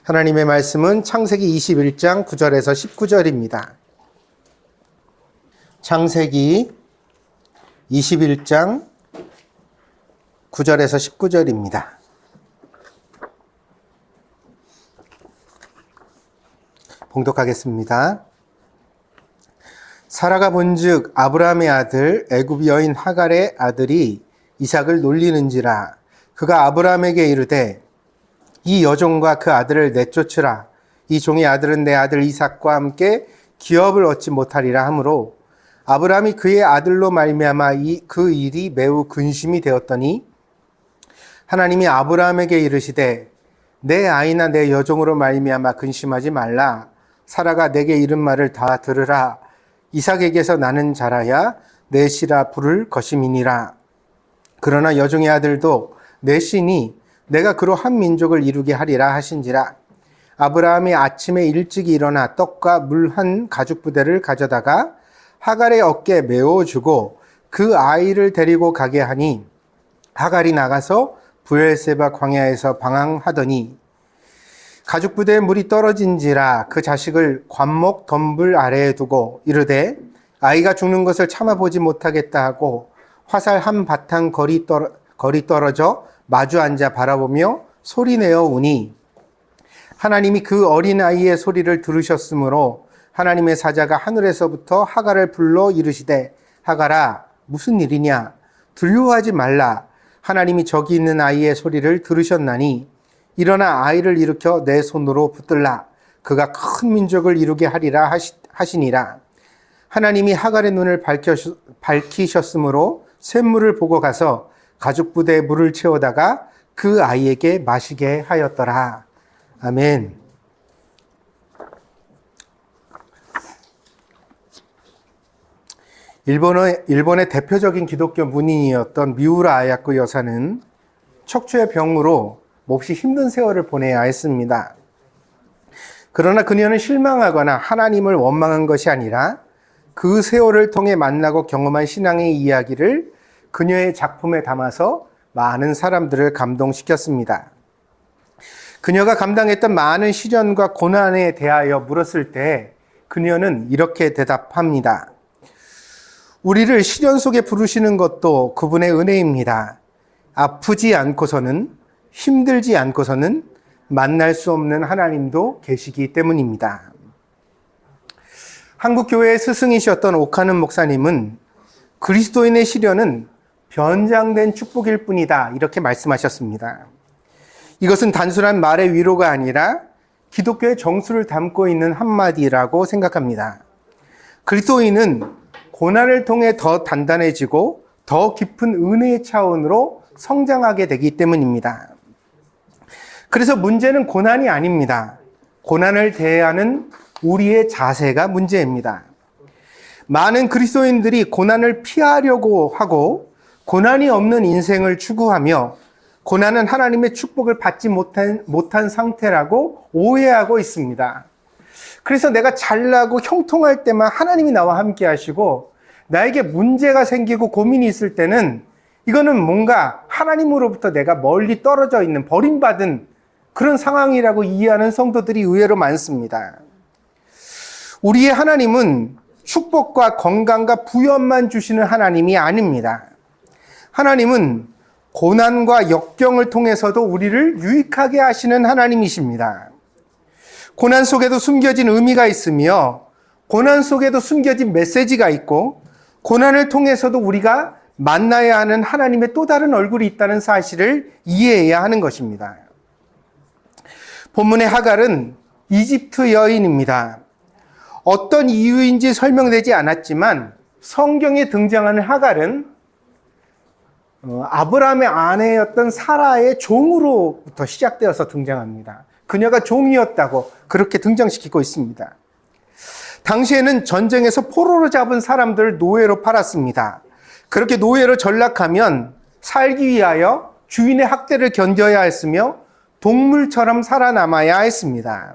하나님의 말씀은 창세기 21장 9절에서 19절입니다. 창세기 21장 9절에서 19절입니다. 봉독하겠습니다. 사라가 본즉 아브라함의 아들 애굽 여인 하갈의 아들이 이삭을 놀리는지라. 그가 아브라함에게 이르되 이 여종과 그 아들을 내쫓으라. 이 종의 아들은 내 아들 이삭과 함께 기업을 얻지 못하리라 하므로 아브라함이 그의 아들로 말미암아 그 일이 매우 근심이 되었더니 하나님이 아브라함에게 이르시되 내 아이나 내 여종으로 말미암아 근심하지 말라. 사라가 내게 이른 말을 다 들으라. 이삭에게서 나는 자라야 넷이라 부를 것임이니라. 그러나 여종의 아들도 넷이니 내가 그로 한 민족을 이루게 하리라 하신지라. 아브라함이 아침에 일찍이 일어나 떡과 물 한 가죽 부대를 가져다가 하갈의 어깨에 메워주고 그 아이를 데리고 가게 하니 하갈이 나가서 브엘세바 광야에서 방황하더니 가죽 부대에 물이 떨어진지라. 그 자식을 관목 덤불 아래에 두고 이르되 아이가 죽는 것을 참아보지 못하겠다 하고 화살 한 바탕 거리 떨어져 마주 앉아 바라보며 소리내어 우니 하나님이 그 어린아이의 소리를 들으셨으므로 하나님의 사자가 하늘에서부터 하갈을 불러 이르시되 하갈아 무슨 일이냐 두려워하지 말라. 하나님이 저기 있는 아이의 소리를 들으셨나니 일어나 아이를 일으켜 내 손으로 붙들라. 그가 큰 민족을 이루게 하리라 하시니라. 하나님이 하갈의 눈을 밝히셨으므로 샘물을 보고 가서 가죽 부대에 물을 채우다가 그 아이에게 마시게 하였더라. 아멘. 일본의 대표적인 기독교 문인이었던 미우라 아야코 여사는 척추의 병으로 몹시 힘든 세월을 보내야 했습니다. 그러나 그녀는 실망하거나 하나님을 원망한 것이 아니라 그 세월을 통해 만나고 경험한 신앙의 이야기를 그녀의 작품에 담아서 많은 사람들을 감동시켰습니다. 그녀가 감당했던 많은 시련과 고난에 대하여 물었을 때 그녀는 이렇게 대답합니다. 우리를 시련 속에 부르시는 것도 그분의 은혜입니다. 아프지 않고서는 힘들지 않고서는 만날 수 없는 하나님도 계시기 때문입니다. 한국교회의 스승이셨던 오카는 목사님은 그리스도인의 시련은 변장된 축복일 뿐이다 이렇게 말씀하셨습니다. 이것은 단순한 말의 위로가 아니라 기독교의 정수를 담고 있는 한마디라고 생각합니다. 그리스도인은 고난을 통해 더 단단해지고 더 깊은 은혜의 차원으로 성장하게 되기 때문입니다. 그래서 문제는 고난이 아닙니다. 고난을 대하는 우리의 자세가 문제입니다. 많은 그리스도인들이 고난을 피하려고 하고 고난이 없는 인생을 추구하며 고난은 하나님의 축복을 받지 못한 상태라고 오해하고 있습니다. 그래서 내가 잘나고 형통할 때만 하나님이 나와 함께 하시고 나에게 문제가 생기고 고민이 있을 때는 이거는 뭔가 하나님으로부터 내가 멀리 떨어져 있는 버림받은 그런 상황이라고 이해하는 성도들이 의외로 많습니다. 우리의 하나님은 축복과 건강과 부연만 주시는 하나님이 아닙니다. 하나님은 고난과 역경을 통해서도 우리를 유익하게 하시는 하나님이십니다. 고난 속에도 숨겨진 의미가 있으며 고난 속에도 숨겨진 메시지가 있고 고난을 통해서도 우리가 만나야 하는 하나님의 또 다른 얼굴이 있다는 사실을 이해해야 하는 것입니다. 본문의 하갈은 이집트 여인입니다. 어떤 이유인지 설명되지 않았지만 성경에 등장하는 하갈은 아브라함의 아내였던 사라의 종으로부터 시작되어서 등장합니다. 그녀가 종이었다고 그렇게 등장시키고 있습니다. 당시에는 전쟁에서 포로로 잡은 사람들을 노예로 팔았습니다. 그렇게 노예로 전락하면 살기 위하여 주인의 학대를 견뎌야 했으며 동물처럼 살아남아야 했습니다.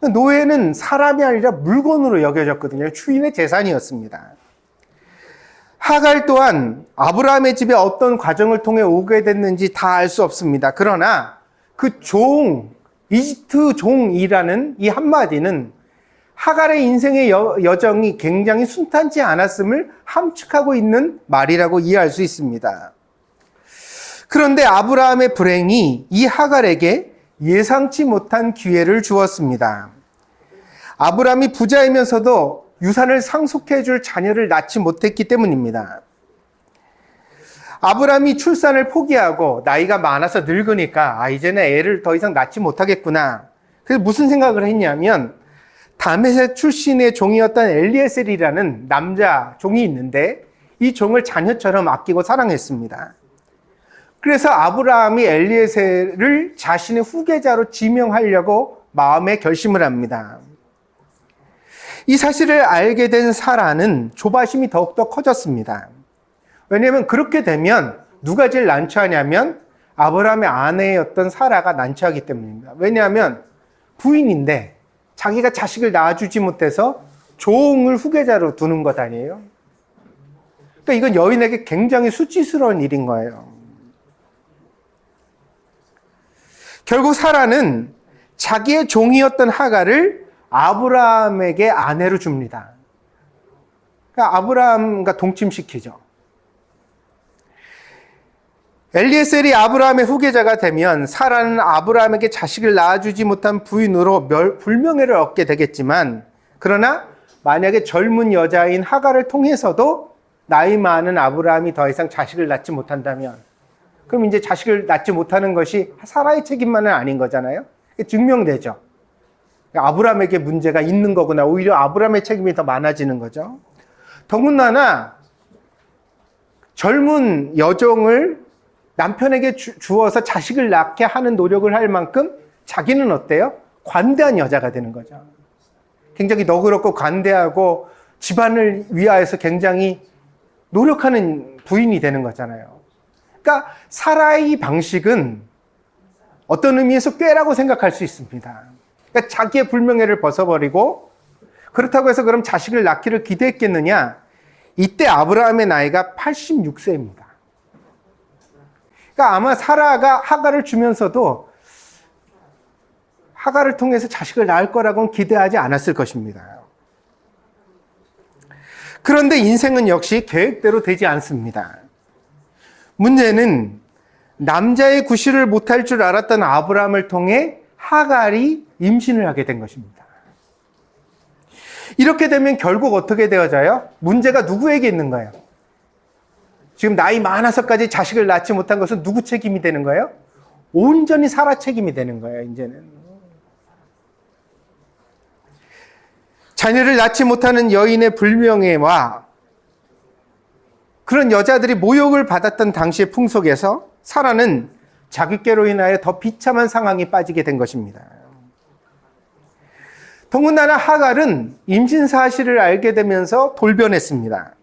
노예는 사람이 아니라 물건으로 여겨졌거든요. 주인의 재산이었습니다. 하갈 또한 아브라함의 집에 어떤 과정을 통해 오게 됐는지 다 알 수 없습니다. 그러나 그 종, 이집트 종이라는 이 한마디는 하갈의 인생의 여정이 굉장히 순탄치 않았음을 함축하고 있는 말이라고 이해할 수 있습니다. 그런데 아브라함의 불행이 이 하갈에게 예상치 못한 기회를 주었습니다. 아브라함이 부자이면서도 유산을 상속해 줄 자녀를 낳지 못했기 때문입니다. 아브라함이 출산을 포기하고 나이가 많아서 늙으니까 이제는 애를 더 이상 낳지 못하겠구나. 그래서 무슨 생각을 했냐면 다메섹 출신의 종이었던 엘리에셀이라는 남자 종이 있는데 이 종을 자녀처럼 아끼고 사랑했습니다. 그래서 아브라함이 엘리에셀을 자신의 후계자로 지명하려고 마음에 결심을 합니다. 이 사실을 알게 된 사라는 조바심이 더욱더 커졌습니다. 왜냐하면 그렇게 되면 누가 제일 난처하냐면 아브라함의 아내였던 사라가 난처하기 때문입니다. 왜냐하면 부인인데 자기가 자식을 낳아주지 못해서 종을 후계자로 두는 것 아니에요? 그러니까 이건 여인에게 굉장히 수치스러운 일인 거예요. 결국 사라는 자기의 종이었던 하갈을 아브라함에게 아내로 줍니다. 그러니까 아브라함과 동침시키죠. 엘리에셀이 아브라함의 후계자가 되면 사라는 아브라함에게 자식을 낳아주지 못한 부인으로 불명예를 얻게 되겠지만, 그러나 만약에 젊은 여자인 하갈을 통해서도 나이 많은 아브라함이 더 이상 자식을 낳지 못한다면, 그럼 이제 자식을 낳지 못하는 것이 사라의 책임만은 아닌 거잖아요. 증명되죠. 아브라함에게 문제가 있는 거구나. 오히려 아브라함의 책임이 더 많아지는 거죠. 더군다나 젊은 여종을 남편에게 주어서 자식을 낳게 하는 노력을 할 만큼 자기는 어때요? 관대한 여자가 되는 거죠. 굉장히 너그럽고 관대하고 집안을 위하여서 굉장히 노력하는 부인이 되는 거잖아요. 그러니까 사라의 방식은 어떤 의미에서 꾀라고 생각할 수 있습니다. 그러니까 자기의 불명예를 벗어버리고, 그렇다고 해서 그럼 자식을 낳기를 기대했겠느냐? 이때 아브라함의 나이가 86세입니다. 그러니까 아마 사라가 하갈을 주면서도 하갈을 통해서 자식을 낳을 거라고는 기대하지 않았을 것입니다. 그런데 인생은 역시 계획대로 되지 않습니다. 문제는 남자의 구실을 못할 줄 알았던 아브라함을 통해 하갈이 임신을 하게 된 것입니다. 이렇게 되면 결국 어떻게 되어져요? 문제가 누구에게 있는 거예요? 지금 나이 많아서까지 자식을 낳지 못한 것은 누구 책임이 되는 거예요? 온전히 사라 책임이 되는 거예요, 이제는. 자녀를 낳지 못하는 여인의 불명예와 그런 여자들이 모욕을 받았던 당시의 풍속에서 사라는 자기께로 인하여 더 비참한 상황에 빠지게 된 것입니다. 더군다나 하갈은 임신 사실을 알게 되면서 돌변했습니다.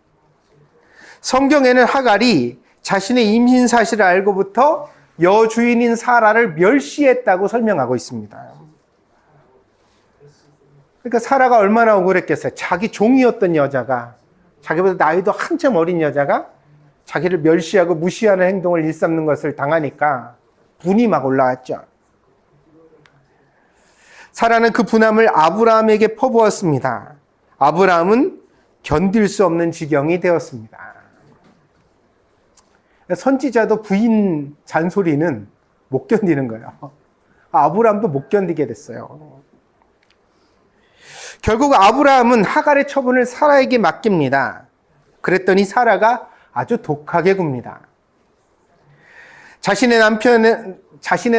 성경에는 하갈이 자신의 임신 사실을 알고부터 여주인인 사라를 멸시했다고 설명하고 있습니다. 그러니까 사라가 얼마나 억울했겠어요. 자기 종이었던 여자가, 자기보다 나이도 한참 어린 여자가 자기를 멸시하고 무시하는 행동을 일삼는 것을 당하니까 분이 막 올라왔죠. 사라는 그 분함을 아브라함에게 퍼부었습니다. 아브라함은 견딜 수 없는 지경이 되었습니다. 선지자도 부인 잔소리는 못 견디는 거예요. 아브라함도 못 견디게 됐어요. 결국 아브라함은 하갈의 처분을 사라에게 맡깁니다. 그랬더니 사라가 아주 독하게 굽니다. 자신의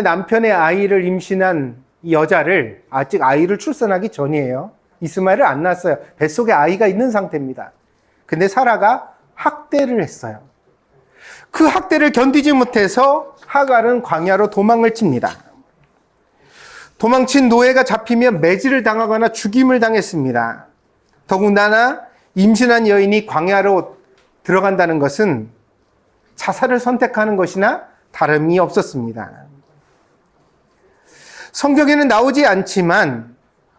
남편의 아이를 임신한 이 여자를, 아직 아이를 출산하기 전이에요. 이스마엘을 안 낳았어요. 뱃속에 아이가 있는 상태입니다. 근데 사라가 학대를 했어요. 그 학대를 견디지 못해서 하갈은 광야로 도망을 칩니다. 도망친 노예가 잡히면 매질을 당하거나 죽임을 당했습니다. 더군다나 임신한 여인이 광야로 들어간다는 것은 자살을 선택하는 것이나 다름이 없었습니다. 성경에는 나오지 않지만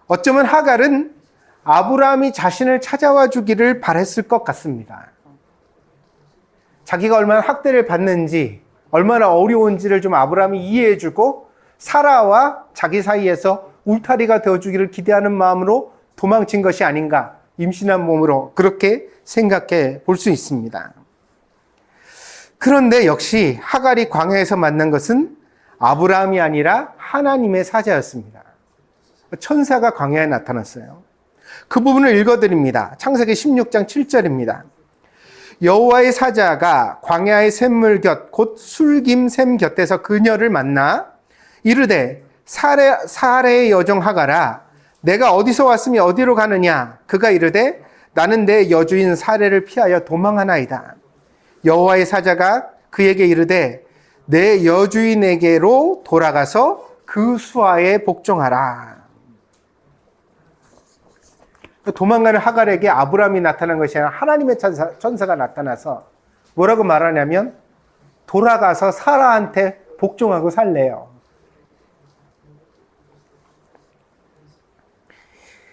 어쩌면 하갈은 아브라함이 자신을 찾아와 주기를 바랬을 것 같습니다. 자기가 얼마나 학대를 받는지, 얼마나 어려운지를 좀 아브라함이 이해해주고 사라와 자기 사이에서 울타리가 되어주기를 기대하는 마음으로 도망친 것이 아닌가, 임신한 몸으로 그렇게 생각해 볼 수 있습니다. 그런데 역시 하갈이 광야에서 만난 것은 아브라함이 아니라 하나님의 사자였습니다. 천사가 광야에 나타났어요. 그 부분을 읽어드립니다. 창세기 16장 7절입니다. 여호와의 사자가 광야의 샘물 곁 곧 술김 샘 곁에서 그녀를 만나 이르되 사레의 여종 하갈아 내가 어디서 왔으며 어디로 가느냐. 그가 이르되 나는 내 여주인 사레를 피하여 도망하나이다. 여호와의 사자가 그에게 이르되 내 여주인에게로 돌아가서 그 수하에 복종하라. 도망가는 하갈에게 아브라함이 나타난 것이 아니라 하나님의 천사가 나타나서 뭐라고 말하냐면 돌아가서 사라한테 복종하고 살래요.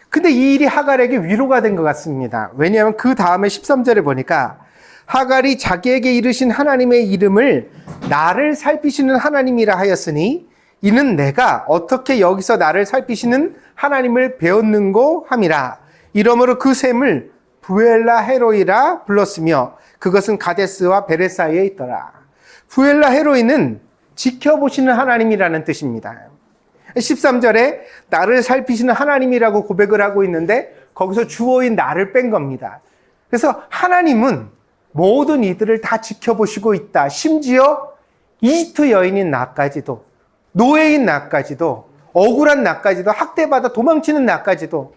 근데 이 일이 하갈에게 위로가 된 것 같습니다. 왜냐하면 그 다음에 13절에 보니까 하갈이 자기에게 이르신 하나님의 이름을 나를 살피시는 하나님이라 하였으니 이는 내가 어떻게 여기서 나를 살피시는 하나님을 배웠는고 함이라. 이러므로 그 샘을 부엘라 헤로이라 불렀으며 그것은 가데스와 베레 사이에 있더라. 부엘라 헤로이는 지켜보시는 하나님이라는 뜻입니다. 13절에 나를 살피시는 하나님이라고 고백을 하고 있는데 거기서 주어인 나를 뺀 겁니다. 그래서 하나님은 모든 이들을 다 지켜보시고 있다. 심지어 이집트 여인인 나까지도, 노예인 나까지도, 억울한 나까지도, 학대받아 도망치는 나까지도,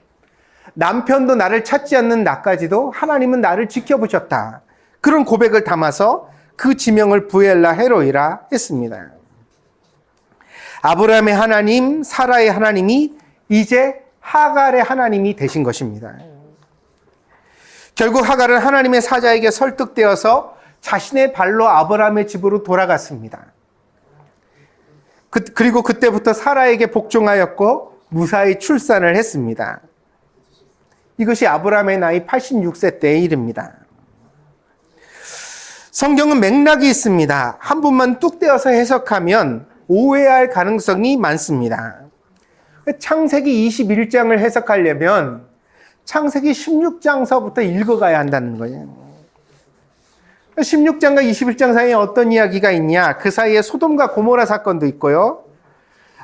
남편도 나를 찾지 않는 나까지도 하나님은 나를 지켜보셨다. 그런 고백을 담아서 그 지명을 부엘라 헤로이라 했습니다. 아브라함의 하나님, 사라의 하나님이 이제 하갈의 하나님이 되신 것입니다. 결국 하갈은 하나님의 사자에게 설득되어서 자신의 발로 아브라함의 집으로 돌아갔습니다. 그리고 그때부터 사라에게 복종하였고 무사히 출산을 했습니다. 이것이 아브라함의 나이 86세 때의 일입니다. 성경은 맥락이 있습니다. 한 분만 뚝 떼어서 해석하면 오해할 가능성이 많습니다. 창세기 21장을 해석하려면 창세기 16장서부터 읽어가야 한다는 거예요. 16장과 21장 사이에 어떤 이야기가 있냐? 그 사이에 소돔과 고모라 사건도 있고요.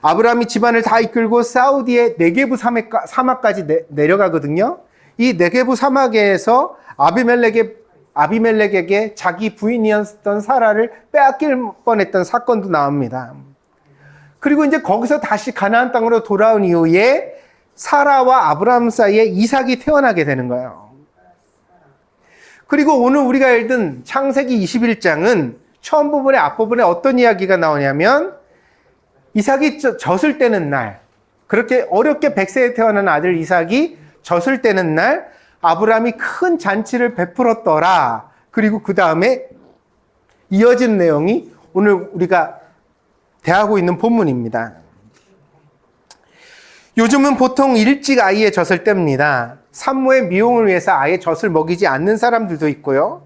아브라함이 집안을 다 이끌고 사우디의 네게부 사막까지 내려가거든요. 이 네게부 사막에서 아비멜렉에게 자기 부인이었던 사라를 빼앗길 뻔했던 사건도 나옵니다. 그리고 이제 거기서 다시 가나안 땅으로 돌아온 이후에 사라와 아브라함 사이에 이삭이 태어나게 되는 거예요. 그리고 오늘 우리가 읽은 창세기 21장은 처음 부분에 앞부분에 어떤 이야기가 나오냐면 이삭이 젖을 떼는 날, 그렇게 어렵게 100세에 태어난 아들 이삭이 젖을 떼는 날 아브라함이 큰 잔치를 베풀었더라. 그리고 그 다음에 이어진 내용이 오늘 우리가 대하고 있는 본문입니다. 요즘은 보통 일찍 아이의 젖을 뗍니다. 산모의 미용을 위해서 아예 젖을 먹이지 않는 사람들도 있고요.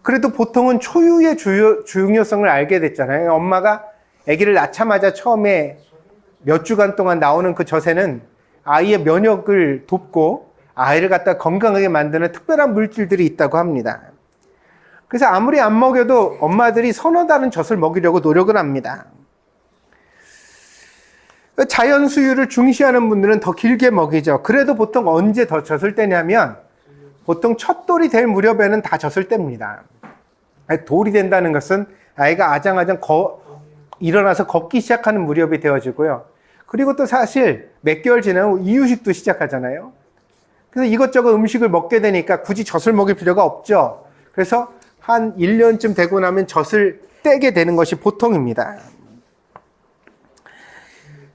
그래도 보통은 초유의 중요성을 알게 됐잖아요. 엄마가 아기를 낳자마자 처음에 몇 주간 동안 나오는 그 젖에는 아이의 면역을 돕고 아이를 갖다 건강하게 만드는 특별한 물질들이 있다고 합니다. 그래서 아무리 안 먹여도 엄마들이 서너 달은 젖을 먹이려고 노력을 합니다. 자연 수유를 중시하는 분들은 더 길게 먹이죠. 그래도 보통 언제 더 젖을 떼냐면 보통 첫 돌이 될 무렵에는 다 젖을 뗍니다. 돌이 된다는 것은 아이가 아장아장 일어나서 걷기 시작하는 무렵이 되어지고요. 그리고 또 사실 몇 개월 지나면 이유식도 시작하잖아요. 그래서 이것저것 음식을 먹게 되니까 굳이 젖을 먹일 필요가 없죠. 그래서 한 1년쯤 되고 나면 젖을 떼게 되는 것이 보통입니다.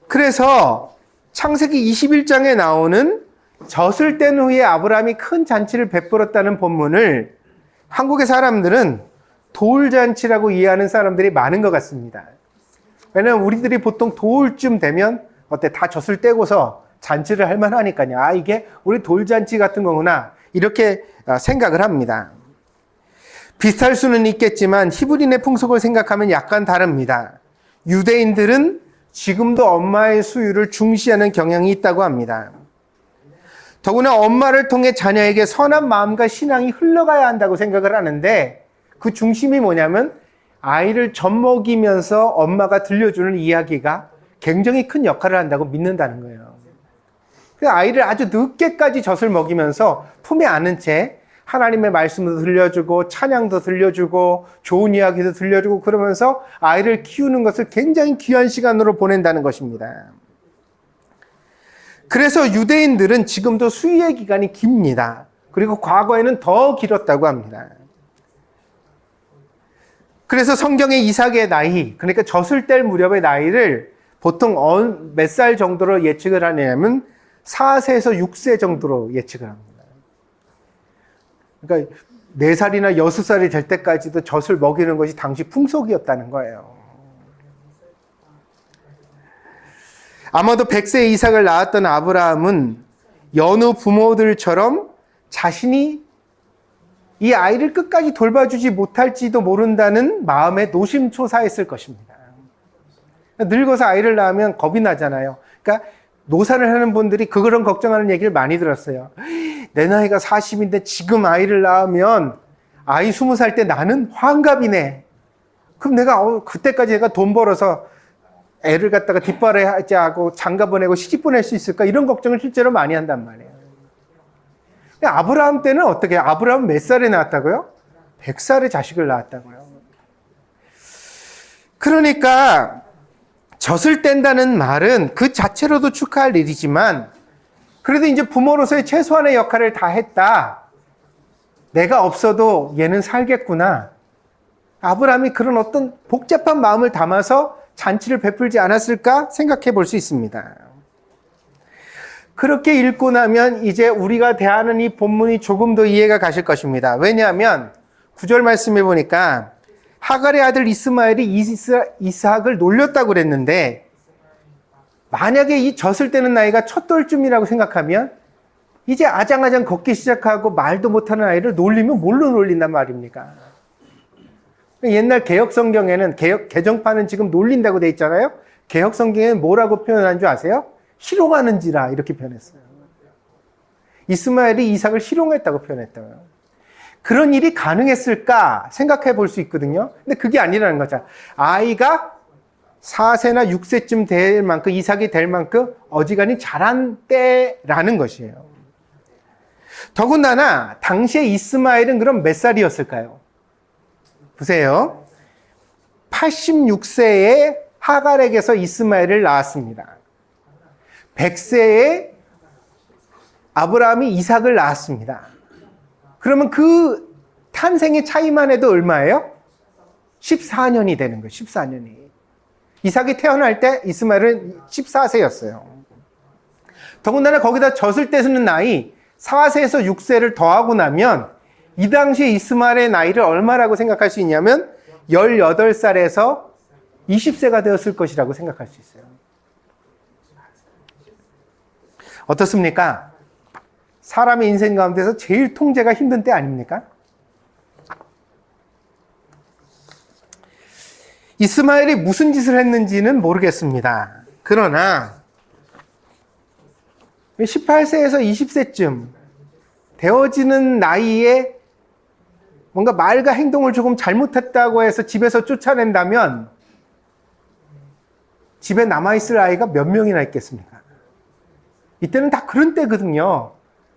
그래서 창세기 21장에 나오는 젖을 뗀 후에 아브라함이 큰 잔치를 베풀었다는 본문을 한국의 사람들은 돌잔치라고 이해하는 사람들이 많은 것 같습니다. 왜냐하면 우리들이 보통 돌쯤 되면 다 젖을 떼고서 잔치를 할 만하니까요. 아, 이게 우리 돌잔치 같은 거구나. 이렇게 생각을 합니다. 비슷할 수는 있겠지만 히브리인의 풍속을 생각하면 약간 다릅니다. 유대인들은 지금도 엄마의 수유를 중시하는 경향이 있다고 합니다. 더구나 엄마를 통해 자녀에게 선한 마음과 신앙이 흘러가야 한다고 생각을 하는데 그 중심이 뭐냐면 아이를 젖 먹이면서 엄마가 들려주는 이야기가 굉장히 큰 역할을 한다고 믿는다는 거예요. 아이를 아주 늦게까지 젖을 먹이면서 품에 안은 채 하나님의 말씀도 들려주고 찬양도 들려주고 좋은 이야기도 들려주고 그러면서 아이를 키우는 것을 굉장히 귀한 시간으로 보낸다는 것입니다. 그래서 유대인들은 지금도 수유의 기간이 깁니다. 그리고 과거에는 더 길었다고 합니다. 그래서 성경의 이삭의 나이, 그러니까 젖을 뗄 무렵의 나이를 보통 몇 살 정도로 예측을 하냐면 4세에서 6세 정도로 예측을 합니다. 그러니까 4살이나 6살이 될 때까지도 젖을 먹이는 것이 당시 풍속이었다는 거예요. 아마도 100세 이삭을 낳았던 아브라함은 여느 부모들처럼 자신이 이 아이를 끝까지 돌봐주지 못할지도 모른다는 마음에 노심초사했을 것입니다. 늙어서 아이를 낳으면 겁이 나잖아요. 그러니까 노사를 하는 분들이 그런 걱정하는 얘기를 많이 들었어요. 내 나이가 40인데 지금 아이를 낳으면 아이 20살 때 나는 환갑이네. 그럼 내가 그때까지 내가 돈 벌어서 애를 갖다가 뒷바라지 하고 장가 보내고 시집 보낼 수 있을까? 이런 걱정을 실제로 많이 한단 말이에요. 아브라함 때는 어떻게? 아브라함은 몇 살에 낳았다고요? 100살에 자식을 낳았다고요. 그러니까 젖을 뗀다는 말은 그 자체로도 축하할 일이지만 그래도 이제 부모로서의 최소한의 역할을 다 했다. 내가 없어도 얘는 살겠구나. 아브라함이 그런 어떤 복잡한 마음을 담아서 잔치를 베풀지 않았을까 생각해 볼 수 있습니다. 그렇게 읽고 나면 이제 우리가 대하는 이 본문이 조금 더 이해가 가실 것입니다. 왜냐하면 9절 말씀해 보니까 하갈의 아들 이스마엘이 이삭을 놀렸다고 그랬는데 만약에 이 젖을 떼는 나이가 첫 돌쯤이라고 생각하면 이제 아장아장 걷기 시작하고 말도 못하는 아이를 놀리면 뭘로 놀린단 말입니까? 옛날 개혁성경에는 개정판은 지금 놀린다고 돼 있잖아요. 개혁성경에는 뭐라고 표현한 줄 아세요? 희롱하는지라 이렇게 표현했어요. 이스마엘이 이삭을 희롱했다고 표현했다고요. 그런 일이 가능했을까 생각해 볼 수 있거든요. 근데 그게 아니라는 거죠. 아이가 4세나 6세쯤 될 만큼, 이삭이 될 만큼 어지간히 자란 때라는 것이에요. 더군다나 당시에 이스마엘은 그럼 몇 살이었을까요? 보세요. 86세에 하갈에게서 이스마엘을 낳았습니다. 100세에 아브라함이 이삭을 낳았습니다. 그러면 그 탄생의 차이만 해도 얼마예요? 14년이 되는 거예요. 14년이. 이삭이 태어날 때 이스마엘은 14세였어요. 더군다나 거기다 젖을 떼는 나이 4세에서 6세를 더하고 나면 이 당시에 이스마엘의 나이를 얼마라고 생각할 수 있냐면 18살에서 20세가 되었을 것이라고 생각할 수 있어요. 어떻습니까? 사람의 인생 가운데서 제일 통제가 힘든 때 아닙니까? 이스마엘이 무슨 짓을 했는지는 모르겠습니다. 그러나 18세에서 20세쯤 되어지는 나이에 뭔가 말과 행동을 조금 잘못했다고 해서 집에서 쫓아낸다면 집에 남아있을 아이가 몇 명이나 있겠습니까? 이때는 다 그런 때거든요.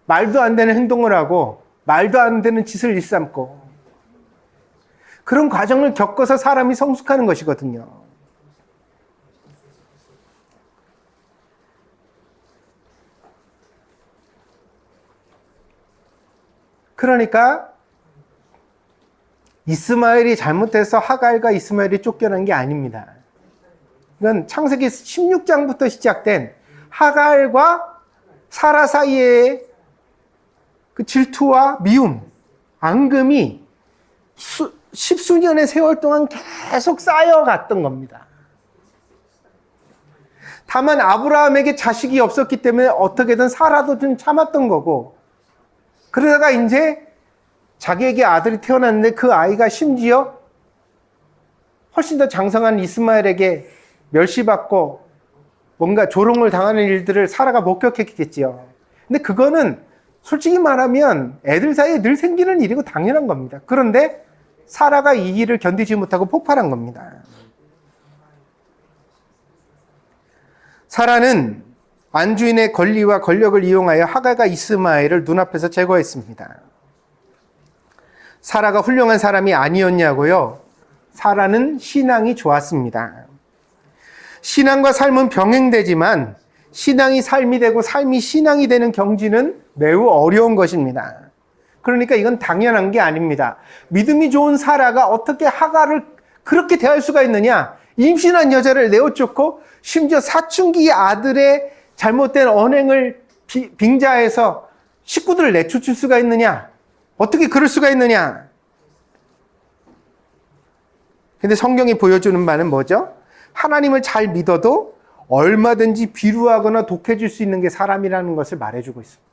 말도 안 되는 행동을 하고 말도 안 되는 짓을 일삼고 그런 과정을 겪어서 사람이 성숙하는 것이거든요. 그러니까 이스마엘이 잘못해서 하갈과 이스마엘이 쫓겨난 게 아닙니다. 이건 창세기 16장부터 시작된 하갈과 사라 사이의 그 질투와 미움, 앙금이 십수년의 세월 동안 계속 쌓여갔던 겁니다. 다만 아브라함에게 자식이 없었기 때문에 어떻게든 사라도 좀 참았던 거고, 그러다가 이제 자기에게 아들이 태어났는데 그 아이가 심지어 훨씬 더 장성한 이스마엘에게 멸시받고 뭔가 조롱을 당하는 일들을 사라가 목격했겠지요. 근데 그거는 솔직히 말하면 애들 사이에 늘 생기는 일이고 당연한 겁니다. 그런데 사라가 이 일을 견디지 못하고 폭발한 겁니다. 사라는 안주인의 권리와 권력을 이용하여 하갈과 이스마엘을 눈앞에서 제거했습니다. 사라가 훌륭한 사람이 아니었냐고요? 사라는 신앙이 좋았습니다. 신앙과 삶은 병행되지만 신앙이 삶이 되고 삶이 신앙이 되는 경지는 매우 어려운 것입니다. 그러니까 이건 당연한 게 아닙니다. 믿음이 좋은 사라가 어떻게 하갈을 그렇게 대할 수가 있느냐? 임신한 여자를 내어쫓고 심지어 사춘기 아들의 잘못된 언행을 빙자해서 식구들을 내쫓을 수가 있느냐? 어떻게 그럴 수가 있느냐? 근데 성경이 보여주는 바는 뭐죠? 하나님을 잘 믿어도 얼마든지 비루하거나 독해질 수 있는 게 사람이라는 것을 말해주고 있습니다.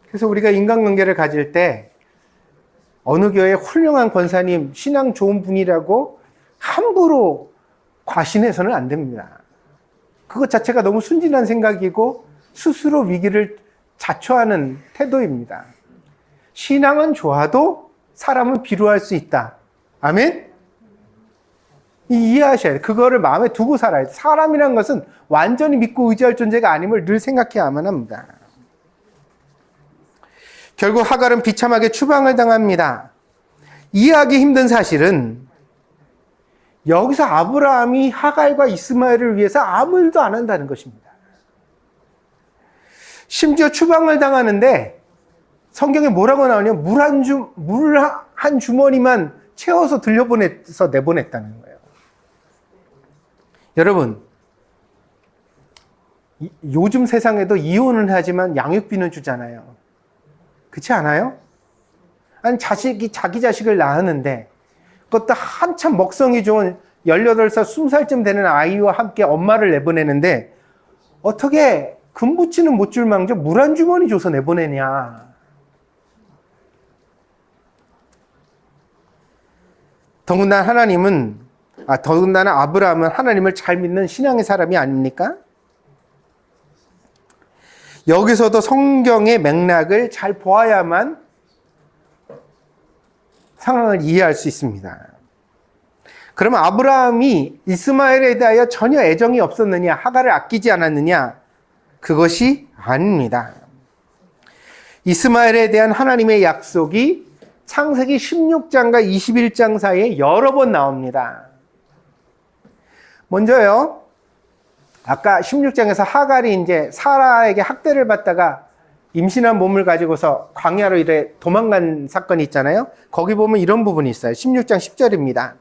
그래서 우리가 인간관계를 가질 때 어느 교회 훌륭한 권사님, 신앙 좋은 분이라고 함부로 과신해서는 안 됩니다. 그것 자체가 너무 순진한 생각이고 스스로 위기를 자초하는 태도입니다. 신앙은 좋아도 사람은 비루할 수 있다. 아멘? 이해하셔야 돼요. 그거를 마음에 두고 살아야 돼요. 사람이란 것은 완전히 믿고 의지할 존재가 아님을 늘 생각해야만 합니다. 결국 하갈은 비참하게 추방을 당합니다. 이해하기 힘든 사실은 여기서 아브라함이 하갈과 이스마엘을 위해서 아무 일도 안 한다는 것입니다. 심지어 추방을 당하는데 성경에 뭐라고 나오냐면 물 한 주머니만 채워서 들려보내서 내보냈다는 거예요. 여러분, 요즘 세상에도 이혼은 하지만 양육비는 주잖아요. 그렇지 않아요? 아니, 자기 자식을 낳았는데 그것도 한참 먹성이 좋은 18살, 20살쯤 되는 아이와 함께 엄마를 내보내는데 어떻게 금부치는 못 줄 망정 물 한 주머니 줘서 내보내냐. 더군다나 아브라함은 하나님을 잘 믿는 신앙의 사람이 아닙니까? 여기서도 성경의 맥락을 잘 보아야만 상황을 이해할 수 있습니다. 그러면 아브라함이 이스마엘에 대하여 전혀 애정이 없었느냐, 하갈을 아끼지 않았느냐? 그것이 아닙니다. 이스마엘에 대한 하나님의 약속이 창세기 16장과 21장 사이에 여러 번 나옵니다. 먼저요, 아까 16장에서 하갈이 이제 사라에게 학대를 받다가 임신한 몸을 가지고서 광야로 이래 도망간 사건이 있잖아요. 거기 보면 이런 부분이 있어요. 16장 10절입니다.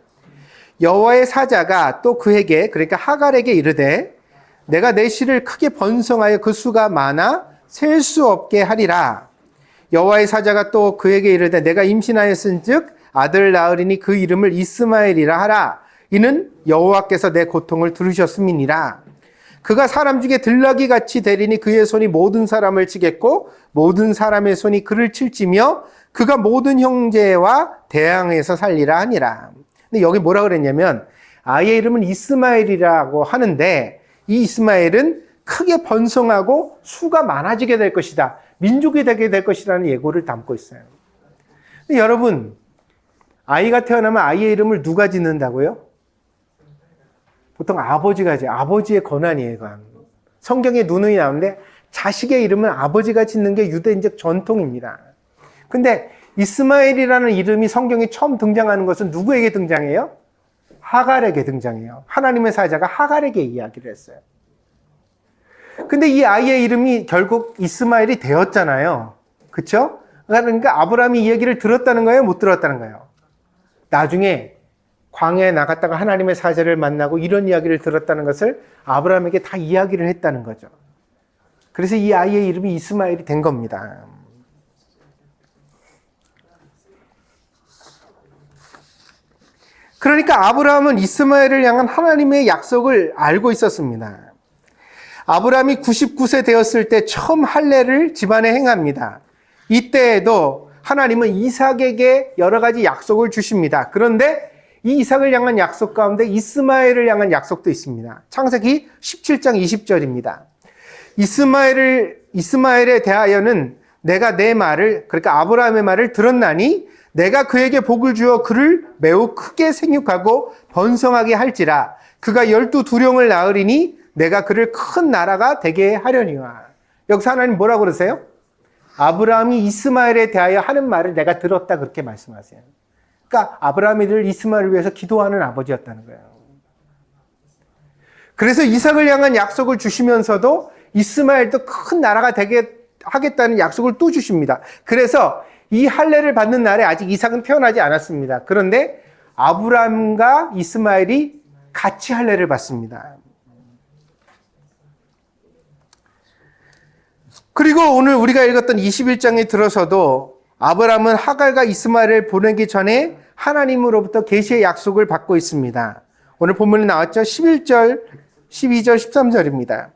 여호와의 사자가 또 그에게, 그러니까 하갈에게 이르되 내가 내 씨를 크게 번성하여 그 수가 많아 셀 수 없게 하리라. 여호와의 사자가 또 그에게 이르되 내가 임신하였은즉 아들을 낳으리니 그 이름을 이스마엘이라 하라. 이는 여호와께서 내 고통을 들으셨음이니라. 그가 사람 중에 들나귀 같이 되리니 그의 손이 모든 사람을 치겠고 모든 사람의 손이 그를 칠지며 그가 모든 형제와 대항해서 살리라 하니라. 근데 여기 뭐라 그랬냐면 아이의 이름은 이스마엘이라고 하는데 이 이스마엘은 크게 번성하고 수가 많아지게 될 것이다. 민족이 되게 될 것이라는 예고를 담고 있어요. 근데 여러분, 아이가 태어나면 아이의 이름을 누가 짓는다고요? 보통 아버지가 지어요. 아버지의 권한이에요. 성경에 누누이 나오는데 자식의 이름은 아버지가 짓는 게 유대인적 전통입니다. 근데 이스마엘이라는 이름이 성경에 처음 등장하는 것은 누구에게 등장해요? 하갈에게 등장해요. 하나님의 사자가 하갈에게 이야기를 했어요. 근데 이 아이의 이름이 결국 이스마엘이 되었잖아요. 그렇죠? 그러니까 아브라함이 이 얘기를 들었다는 거예요? 못 들었다는 거예요? 나중에 광야에 나갔다가 하나님의 사자를 만나고 이런 이야기를 들었다는 것을 아브라함에게 다 이야기를 했다는 거죠. 그래서 이 아이의 이름이 이스마엘이 된 겁니다. 그러니까 아브라함은 이스마엘을 향한 하나님의 약속을 알고 있었습니다. 아브라함이 99세 되었을 때 처음 할례를 집안에 행합니다. 이때에도 하나님은 이삭에게 여러 가지 약속을 주십니다. 그런데 이 이삭을 향한 약속 가운데 이스마엘을 향한 약속도 있습니다. 창세기 17장 20절입니다. 이스마엘에 대하여는 내가 내 말을, 그러니까 아브라함의 말을 들었나니 내가 그에게 복을 주어 그를 매우 크게 생육하고 번성하게 할지라. 그가 12두령을 낳으리니 내가 그를 큰 나라가 되게 하려니와. 여기서 하나님 뭐라고 그러세요? 아브라함이 이스마엘에 대하여 하는 말을 내가 들었다, 그렇게 말씀하세요. 그러니까 아브라함이 늘 이스마엘을 위해서 기도하는 아버지였다는 거예요. 그래서 이삭을 향한 약속을 주시면서도 이스마엘도 큰 나라가 되게 하겠다는 약속을 또 주십니다. 그래서 이 할례를 받는 날에 아직 이삭은 태어나지 않았습니다. 그런데 아브라함과 이스마엘이 같이 할례를 받습니다. 그리고 오늘 우리가 읽었던 21장에 들어서도 아브라함은 하갈과 이스마엘을 보내기 전에 하나님으로부터 계시의 약속을 받고 있습니다. 오늘 본문에 나왔죠. 11절, 12절, 13절입니다.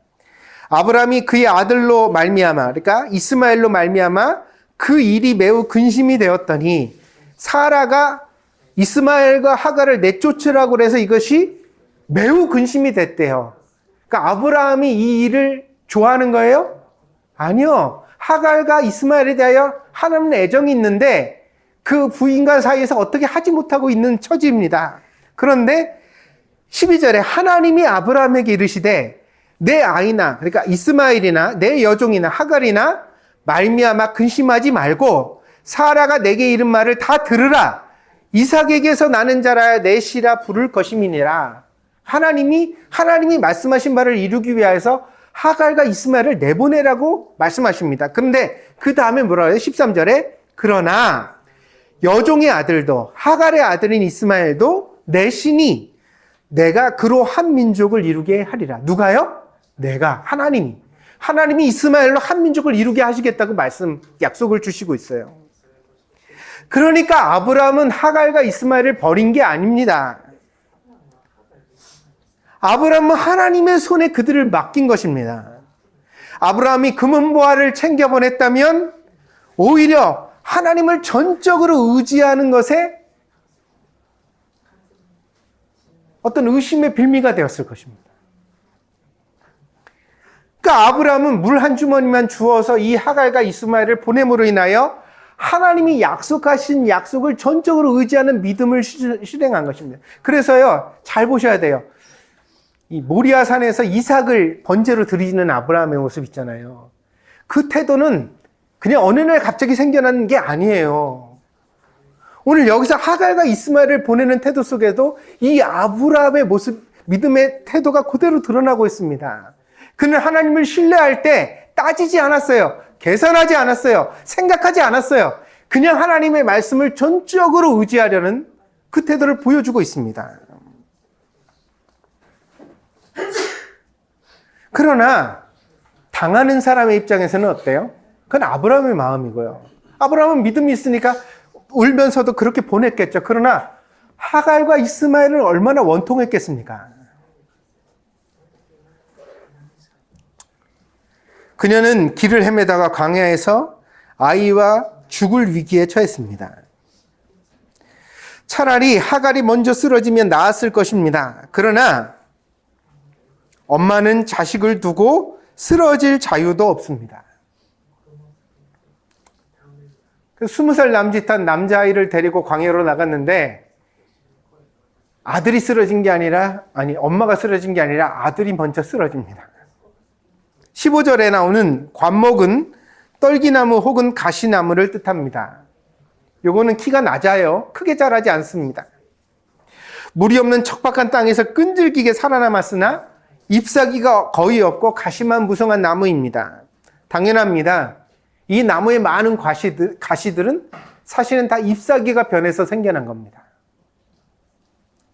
아브라함이 그의 아들로 말미암아, 그러니까 이스마엘로 말미암아 그 일이 매우 근심이 되었더니 사라가 이스마엘과 하갈을 내쫓으라고 해서 이것이 매우 근심이 됐대요. 그러니까 아브라함이 이 일을 좋아하는 거예요? 아니요. 하갈과 이스마엘에 대하여 하나님의 애정이 있는데 그 부인과 사이에서 어떻게 하지 못하고 있는 처지입니다. 그런데 12절에 하나님이 아브라함에게 이르시되 내 아이나, 그러니까 이스마엘이나 내 여종이나 하갈이나 말미암아 근심하지 말고 사라가 내게 이른 말을 다 들으라. 이삭에게서 나는 자라야 내 씨라 부를 것임이니라. 하나님이 말씀하신 바를 이루기 위하여서 하갈과 이스마엘을 내보내라고 말씀하십니다. 그런데 그 다음에 뭐라고 해요? 13절에 그러나 여종의 아들도 하갈의 아들인 이스마엘도 내 신이 내가 그로 한 민족을 이루게 하리라. 누가요? 내가, 하나님이 이스마엘로 한 민족을 이루게 하시겠다고 약속을 주시고 있어요. 그러니까 아브라함은 하갈과 이스마엘을 버린 게 아닙니다. 아브라함은 하나님의 손에 그들을 맡긴 것입니다. 아브라함이 금은보화를 챙겨 보냈다면 오히려 하나님을 전적으로 의지하는 것에 어떤 의심의 빌미가 되었을 것입니다. 그러니까 아브라함은 물 한 주머니만 주어서 이 하갈과 이스마엘을 보냄으로 인하여 하나님이 약속하신 약속을 전적으로 의지하는 믿음을 실행한 것입니다. 그래서요, 잘 보셔야 돼요. 이 모리아 산에서 이삭을 번제로 드리는 아브라함의 모습 있잖아요. 그 태도는 그냥 어느 날 갑자기 생겨난 게 아니에요. 오늘 여기서 하갈과 이스마엘을 보내는 태도 속에도 이 아브라함의 모습, 믿음의 태도가 그대로 드러나고 있습니다. 그는 하나님을 신뢰할 때 따지지 않았어요. 계산하지 않았어요. 생각하지 않았어요. 그냥 하나님의 말씀을 전적으로 의지하려는 그 태도를 보여주고 있습니다. 그러나 당하는 사람의 입장에서는 어때요? 그건 아브라함의 마음이고요. 아브라함은 믿음이 있으니까 울면서도 그렇게 보냈겠죠. 그러나 하갈과 이스마엘은 얼마나 원통했겠습니까? 그녀는 길을 헤매다가 광야에서 아이와 죽을 위기에 처했습니다. 차라리 하갈이 먼저 쓰러지면 나았을 것입니다. 그러나 엄마는 자식을 두고 쓰러질 자유도 없습니다. 20살 남짓한 남자아이를 데리고 광야로 나갔는데 아들이 쓰러진 게 아니라, 엄마가 쓰러진 게 아니라 아들이 먼저 쓰러집니다. 15절에 나오는 관목은 떨기나무 혹은 가시나무를 뜻합니다. 요거는 키가 낮아요. 크게 자라지 않습니다. 물이 없는 척박한 땅에서 끈질기게 살아남았으나 잎사귀가 거의 없고 가시만 무성한 나무입니다. 당연합니다. 이 나무의 많은 가시들은 사실은 다 잎사귀가 변해서 생겨난 겁니다.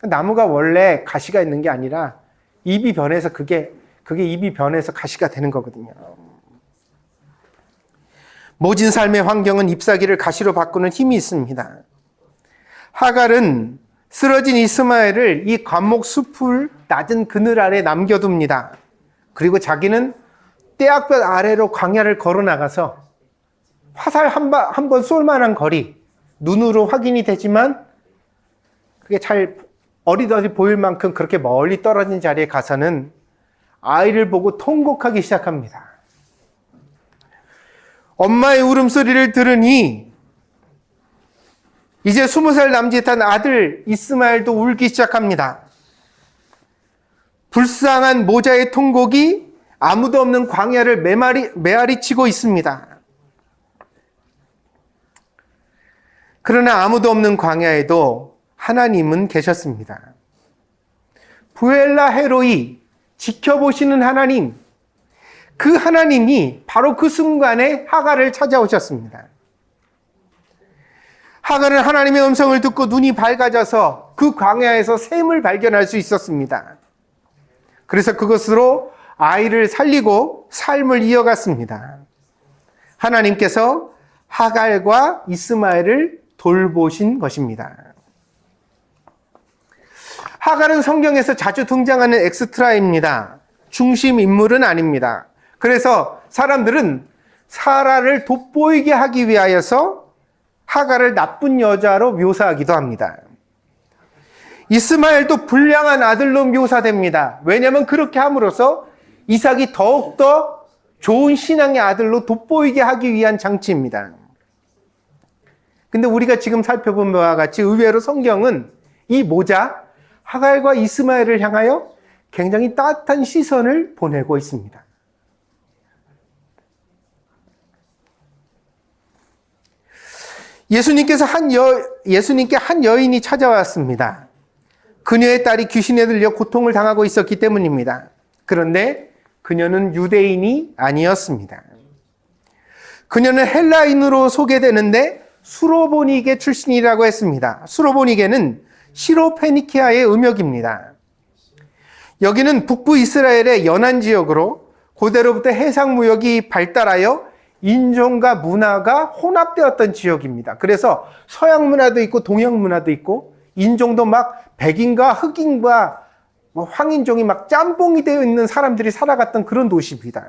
나무가 원래 가시가 있는 게 아니라 잎이 변해서 그게 잎이 변해서 가시가 되는 거거든요. 모진 삶의 환경은 잎사귀를 가시로 바꾸는 힘이 있습니다. 하갈은 쓰러진 이스마엘을 이 관목 숲을 낮은 그늘 아래 남겨둡니다. 그리고 자기는 떼약볕 아래로 광야를 걸어 나가서 화살 한 번 쏠 만한 거리, 눈으로 확인이 되지만 그게 잘 어리더리 보일 만큼 그렇게 멀리 떨어진 자리에 가서는 아이를 보고 통곡하기 시작합니다. 엄마의 울음소리를 들으니 이제 20살 남짓한 아들 이스마엘도 울기 시작합니다. 불쌍한 모자의 통곡이 아무도 없는 광야를 메아리치고 있습니다. 그러나 아무도 없는 광야에도 하나님은 계셨습니다. 부엘라 헤로이, 지켜보시는 하나님, 그 하나님이 바로 그 순간에 하갈을 찾아오셨습니다. 하갈은 하나님의 음성을 듣고 눈이 밝아져서 그 광야에서 샘을 발견할 수 있었습니다. 그래서 그것으로 아이를 살리고 삶을 이어갔습니다. 하나님께서 하갈과 이스마엘을 돌보신 것입니다. 하갈은 성경에서 자주 등장하는 엑스트라입니다. 중심 인물은 아닙니다. 그래서 사람들은 사라를 돋보이게 하기 위하여서 하갈을 나쁜 여자로 묘사하기도 합니다. 이스마엘도 불량한 아들로 묘사됩니다. 왜냐하면 그렇게 함으로써 이삭이 더욱더 좋은 신앙의 아들로 돋보이게 하기 위한 장치입니다. 근데 우리가 지금 살펴본 바와 같이 의외로 성경은 이 모자, 하갈과 이스마엘을 향하여 굉장히 따뜻한 시선을 보내고 있습니다. 예수님께 한 여인이 찾아왔습니다. 그녀의 딸이 귀신에 들려 고통을 당하고 있었기 때문입니다. 그런데 그녀는 유대인이 아니었습니다. 그녀는 헬라인으로 소개되는데 수로보니게 출신이라고 했습니다. 수로보니게는 시로페니키아의 음역입니다. 여기는 북부 이스라엘의 연안 지역으로 고대로부터 해상 무역이 발달하여 인종과 문화가 혼합되었던 지역입니다. 그래서 서양 문화도 있고 동양 문화도 있고 인종도 막 백인과 흑인과 황인종이 막 짬뽕이 되어 있는 사람들이 살아갔던 그런 도시입니다.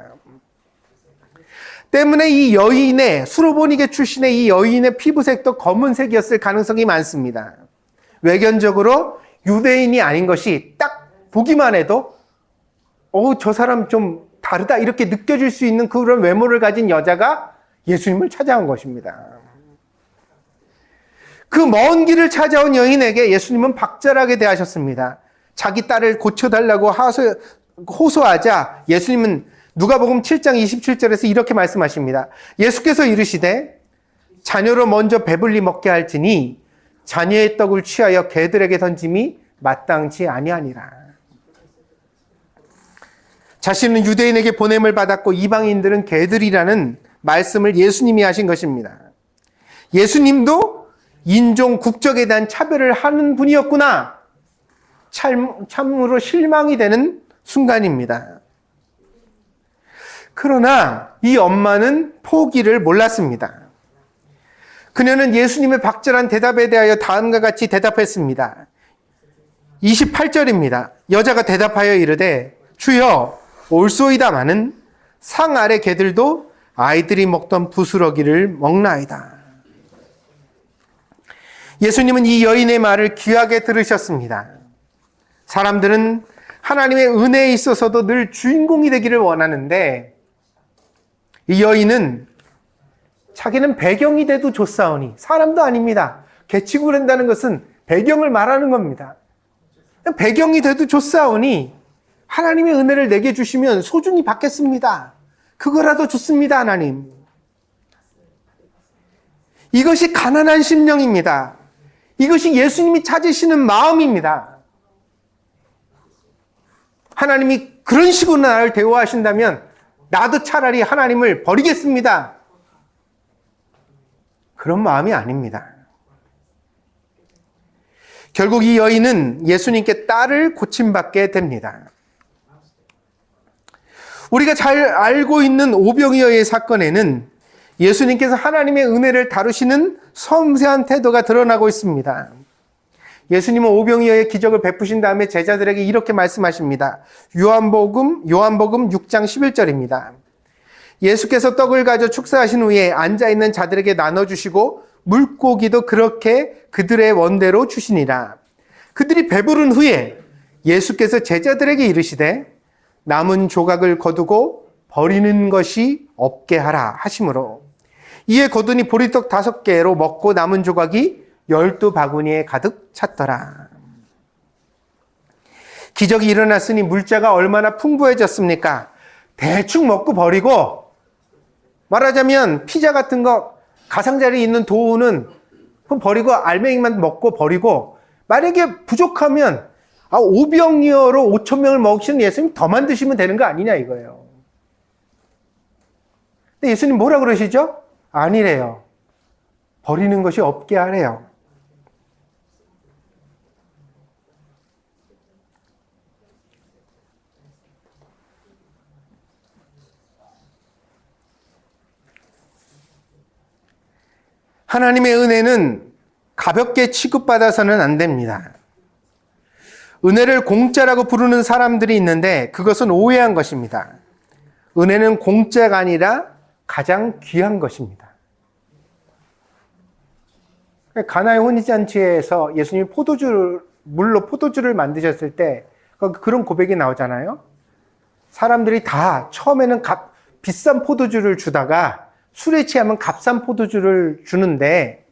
때문에 이 여인의 수로보니게 출신의 이 여인의 피부색도 검은색이었을 가능성이 많습니다. 외견적으로 유대인이 아닌 것이 딱 보기만 해도 저 사람 좀 다르다 이렇게 느껴질 수 있는 그런 외모를 가진 여자가 예수님을 찾아온 것입니다. 그 먼 길을 찾아온 여인에게 예수님은 박절하게 대하셨습니다. 자기 딸을 고쳐달라고 호소하자 예수님은 누가복음 7장 27절에서 이렇게 말씀하십니다. 예수께서 이르시되 자녀로 먼저 배불리 먹게 할지니 자녀의 떡을 취하여 개들에게 던짐이 마땅치 아니하니라. 자신은 유대인에게 보냄을 받았고 이방인들은 개들이라는 말씀을 예수님이 하신 것입니다. 예수님도 인종, 국적에 대한 차별을 하는 분이었구나. 참으로 실망이 되는 순간입니다. 그러나 이 엄마는 포기를 몰랐습니다. 그녀는 예수님의 박절한 대답에 대하여 다음과 같이 대답했습니다. 28절입니다. 여자가 대답하여 이르되 주여 올소이다마는 상 아래 개들도 아이들이 먹던 부스러기를 먹나이다. 예수님은 이 여인의 말을 귀하게 들으셨습니다. 사람들은 하나님의 은혜에 있어서도 늘 주인공이 되기를 원하는데 이 여인은 자기는 배경이 돼도 좋사오니 사람도 아닙니다. 개치고 그런다는 것은 배경을 말하는 겁니다. 배경이 돼도 좋사오니 하나님의 은혜를 내게 주시면 소중히 받겠습니다. 그거라도 좋습니다, 하나님. 이것이 가난한 심령입니다. 이것이 예수님이 찾으시는 마음입니다. 하나님이 그런 식으로 나를 대우하신다면 나도 차라리 하나님을 버리겠습니다. 그런 마음이 아닙니다. 결국 이 여인은 예수님께 딸을 고침받게 됩니다. 우리가 잘 알고 있는 오병이어의 사건에는 예수님께서 하나님의 은혜를 다루시는 섬세한 태도가 드러나고 있습니다. 예수님은 오병이어의 기적을 베푸신 다음에 제자들에게 이렇게 말씀하십니다. 요한복음 6장 11절입니다. 예수께서 떡을 가져 축사하신 후에 앉아있는 자들에게 나눠주시고 물고기도 그렇게 그들의 원대로 주시니라. 그들이 배부른 후에 예수께서 제자들에게 이르시되 남은 조각을 거두고 버리는 것이 없게 하라 하심으로 이에 거두니 보리떡 5개로 먹고 남은 조각이 12바구니에 가득 찼더라. 기적이 일어났으니 물자가 얼마나 풍부해졌습니까? 대충 먹고 버리고, 말하자면 피자 같은 거 가장자리에 있는 도우는 버리고 알맹이만 먹고 버리고, 만약에 부족하면 5병이어로 5,000명을 먹이시는 예수님 더 만드시면 되는 거 아니냐 이거예요. 근데 예수님 뭐라 그러시죠? 아니래요. 버리는 것이 없게 하래요. 하나님의 은혜는 가볍게 취급받아서는 안 됩니다. 은혜를 공짜라고 부르는 사람들이 있는데 그것은 오해한 것입니다. 은혜는 공짜가 아니라 가장 귀한 것입니다. 가나의 혼인잔치에서 예수님이 물로 포도주를 만드셨을 때 그런 고백이 나오잖아요. 사람들이 다 처음에는 비싼 포도주를 주다가 술에 취하면 값싼 포도주를 주는데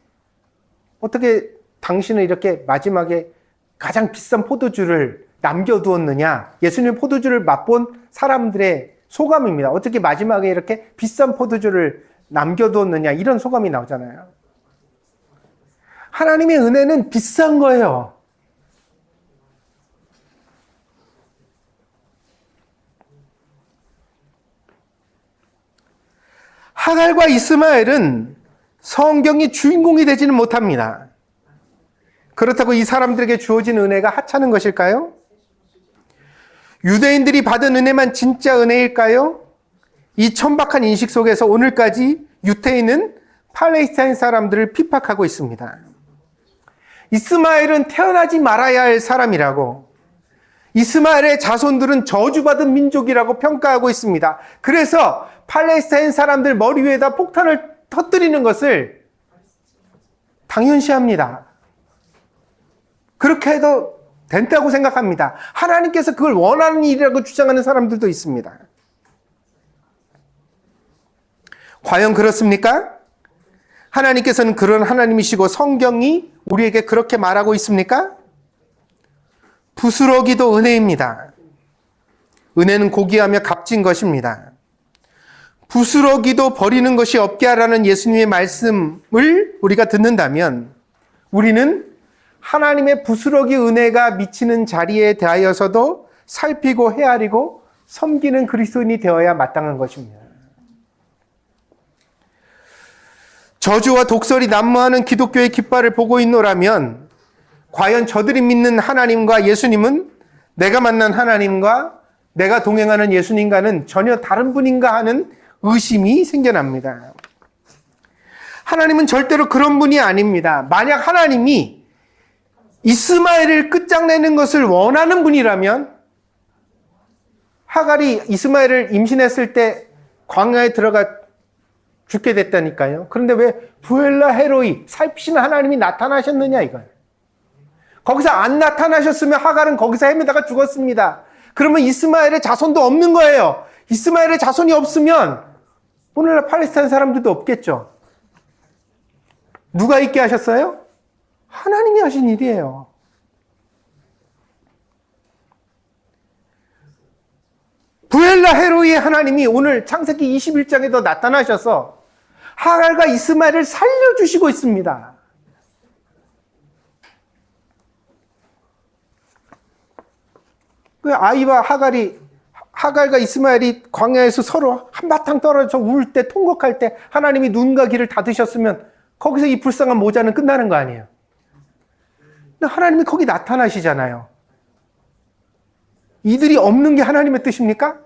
어떻게 당신은 이렇게 마지막에 가장 비싼 포도주를 남겨두었느냐? 예수님 포도주를 맛본 사람들의 소감입니다. 어떻게 마지막에 이렇게 비싼 포도주를 남겨두었느냐? 이런 소감이 나오잖아요. 하나님의 은혜는 비싼 거예요. 하갈과 이스마엘은 성경의 주인공이 되지는 못합니다. 그렇다고 이 사람들에게 주어진 은혜가 하찮은 것일까요? 유대인들이 받은 은혜만 진짜 은혜일까요? 이 천박한 인식 속에서 오늘까지 유태인은 팔레스타인 사람들을 핍박하고 있습니다. 이스마엘은 태어나지 말아야 할 사람이라고, 이스마엘의 자손들은 저주받은 민족이라고 평가하고 있습니다. 그래서 팔레스타인 사람들 머리 위에다 폭탄을 터뜨리는 것을 당연시합니다. 그렇게 해도 된다고 생각합니다. 하나님께서 그걸 원하는 일이라고 주장하는 사람들도 있습니다. 과연 그렇습니까? 하나님께서는 그런 하나님이시고 성경이 우리에게 그렇게 말하고 있습니까? 부스러기도 은혜입니다. 은혜는 고귀하며 값진 것입니다. 부스러기도 버리는 것이 없게 하라는 예수님의 말씀을 우리가 듣는다면 우리는 하나님의 부스러기 은혜가 미치는 자리에 대하여서도 살피고 헤아리고 섬기는 그리스도인이 되어야 마땅한 것입니다. 저주와 독설이 난무하는 기독교의 깃발을 보고 있노라면 과연 저들이 믿는 하나님과 예수님은 내가 만난 하나님과 내가 동행하는 예수님과는 전혀 다른 분인가 하는 의심이 생겨납니다. 하나님은 절대로 그런 분이 아닙니다. 만약 하나님이 이스마엘을 끝장내는 것을 원하는 분이라면 하갈이 이스마엘을 임신했을 때 광야에 들어가 죽게 됐다니까요. 그런데 왜 부엘라 헤로이 살피시는 하나님이 나타나셨느냐 이거예요. 거기서 안 나타나셨으면 하갈은 거기서 헤매다가 죽었습니다. 그러면 이스마엘의 자손도 없는 거예요. 이스마엘의 자손이 없으면 오늘날 팔레스타인 사람들도 없겠죠. 누가 있게 하셨어요? 하나님이 하신 일이에요. 부엘라 헤로이의 하나님이 오늘 창세기 21장에도 나타나셔서 하갈과 이스마엘을 살려주시고 있습니다. 그 아이와 하갈과 이스마엘이 광야에서 서로 한바탕 떨어져 울 때, 통곡할 때 하나님이 눈과 귀를 닫으셨으면 거기서 이 불쌍한 모자는 끝나는 거 아니에요. 근데 하나님이 거기 나타나시잖아요. 이들이 없는 게 하나님의 뜻입니까?